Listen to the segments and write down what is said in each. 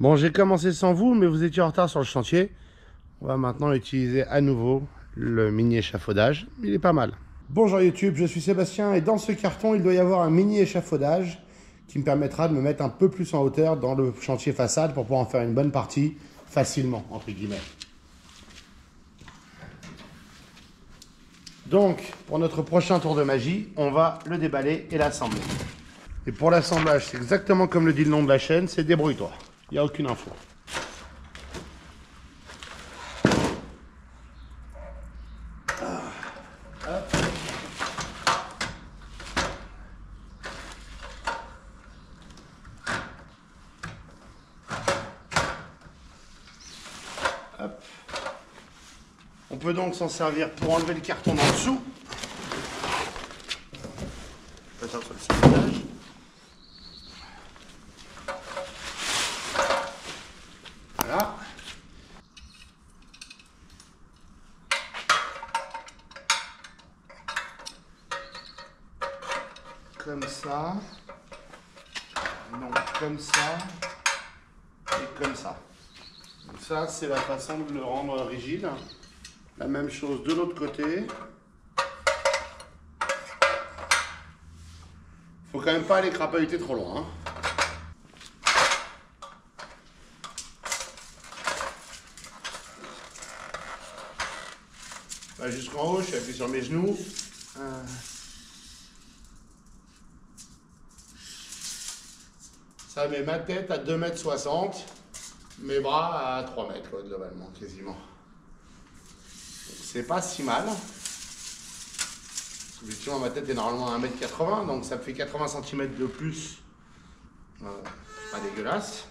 Bon, j'ai commencé sans vous, mais vous étiez en retard sur le chantier. On va maintenant utiliser à nouveau le mini échafaudage. Il est pas mal. Bonjour YouTube, je suis Sébastien et dans ce carton, il doit y avoir un mini échafaudage qui me permettra de me mettre un peu plus en hauteur dans le chantier façade pour pouvoir en faire une bonne partie facilement, entre guillemets. Donc, pour notre prochain tour de magie, on va le déballer et l'assembler. Et pour l'assemblage, c'est exactement comme le dit le nom de la chaîne, c'est débrouille-toi. Il n'y a aucune info. Hop. On peut donc s'en servir pour enlever le carton d'en dessous. Peut-être sur le sabotage. Voilà. Comme ça. Non, comme ça. Et comme ça. Donc ça, c'est la façon de le rendre rigide. La même chose de l'autre côté. Faut quand même pas aller crapahuter trop loin. Jusqu'en haut, je suis appuyé sur mes genoux. Ça met ma tête à 2,60 m, mes bras à 3 mètres, quoi, globalement, quasiment. C'est pas si mal. Effectivement, ma tête est normalement à 1,80 m, donc ça me fait 80 cm de plus. Pas dégueulasse.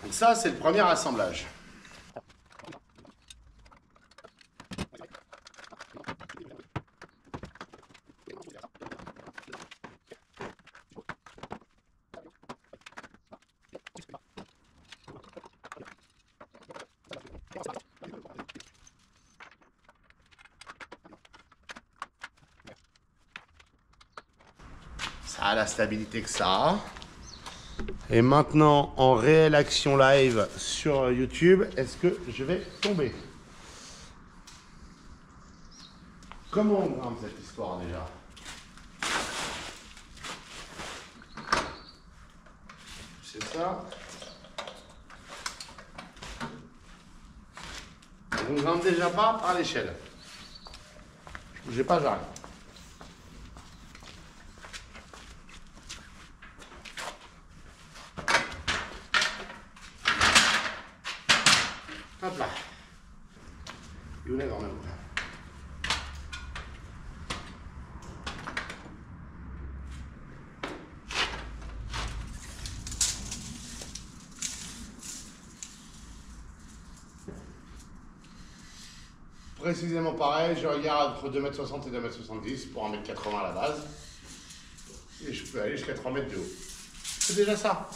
Donc ça, c'est le premier assemblage. Ça a la stabilité que ça a. Et maintenant, en réelle action live sur YouTube, est-ce que je vais tomber? Comment on grimpe cette histoire déjà? C'est ça. On ne grimpe déjà pas par l'échelle. J'ai pas, j'arrête. Hop là. Et où est normalement? Précisément pareil, je regarde entre 2,60 m et 2,70 m pour 1,80 m à la base. Et je peux aller jusqu'à 3 mètres de haut. C'est déjà ça.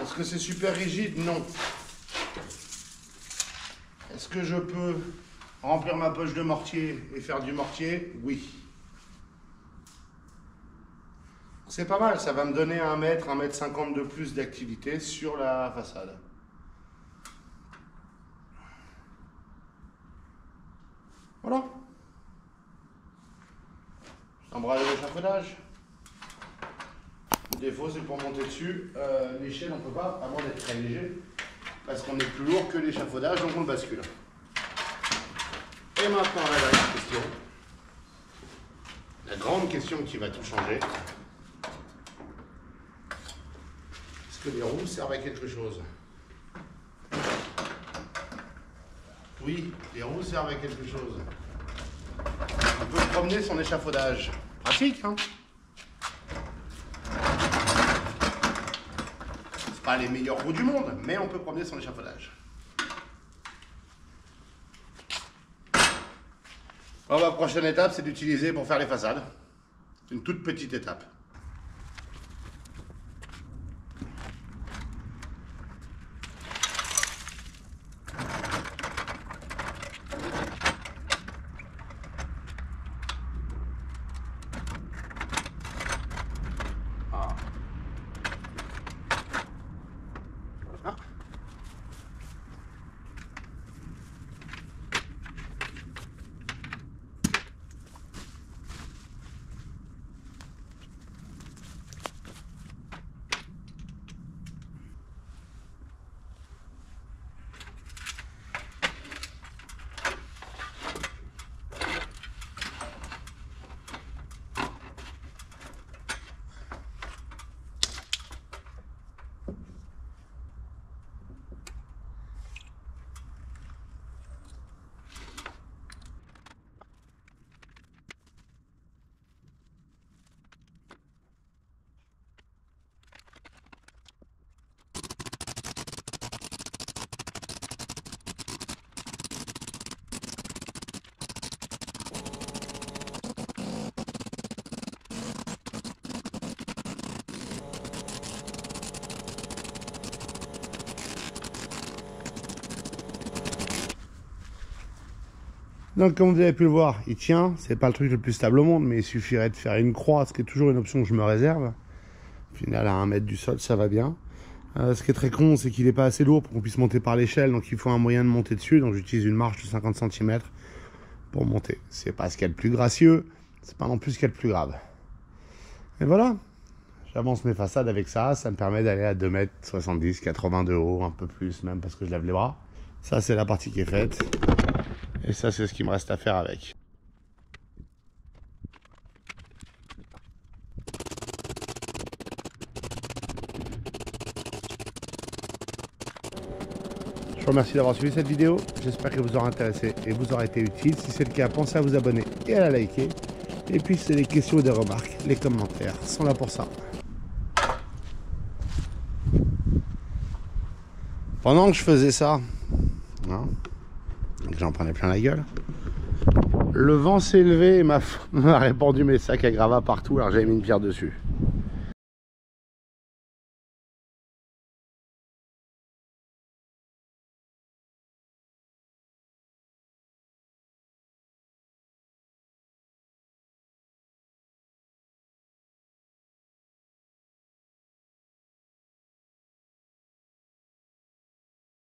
Est-ce que c'est super rigide? Non. Est-ce que je peux remplir ma poche de mortier et faire du mortier? Oui. C'est pas mal, ça va me donner 1 mètre, 1,50 m de plus d'activité sur la façade. Voilà. J'embraye l'échafaudage. Le défaut, c'est pour monter dessus. L'échelle, on ne peut pas, à moins d'être très léger, parce qu'on est plus lourd que l'échafaudage, donc on le bascule. Et maintenant, la dernière question. La grande question qui va tout changer. Est-ce que les roues servent à quelque chose? Oui, les roues servent à quelque chose. On peut promener son échafaudage. Pratique, hein? C'est pas les meilleures roues du monde, mais on peut promener son échafaudage. Alors, la prochaine étape, c'est d'utiliser pour faire les façades. C'est une toute petite étape. Donc comme vous avez pu le voir, il tient. C'est pas le truc le plus stable au monde, mais il suffirait de faire une croix, ce qui est toujours une option que je me réserve. Au final, à 1 mètre du sol, ça va bien. Ce qui est très con, c'est qu'il n'est pas assez lourd pour qu'on puisse monter par l'échelle, donc il faut un moyen de monter dessus. Donc j'utilise une marche de 50 cm pour monter. C'est pas ce qu'il y a de plus gracieux, c'est pas non plus ce qu'il y a de plus grave. Et voilà, j'avance mes façades avec ça, ça me permet d'aller à 2,70 m, 80 de haut, un peu plus même parce que je lève les bras. Ça c'est la partie qui est faite, et ça c'est ce qui me reste à faire avec. Je vous remercie d'avoir suivi cette vidéo, j'espère qu'elle vous aura intéressé et vous aura été utile. Si c'est le cas, pensez à vous abonner et à la liker. Et puis si c'est des questions ou des remarques, les commentaires sont là pour ça. Pendant que je faisais ça, hein, j'en prenais plein la gueule, le vent s'est levé et m'a répandu mes sacs à gravats partout alors j'avais mis une pierre dessus.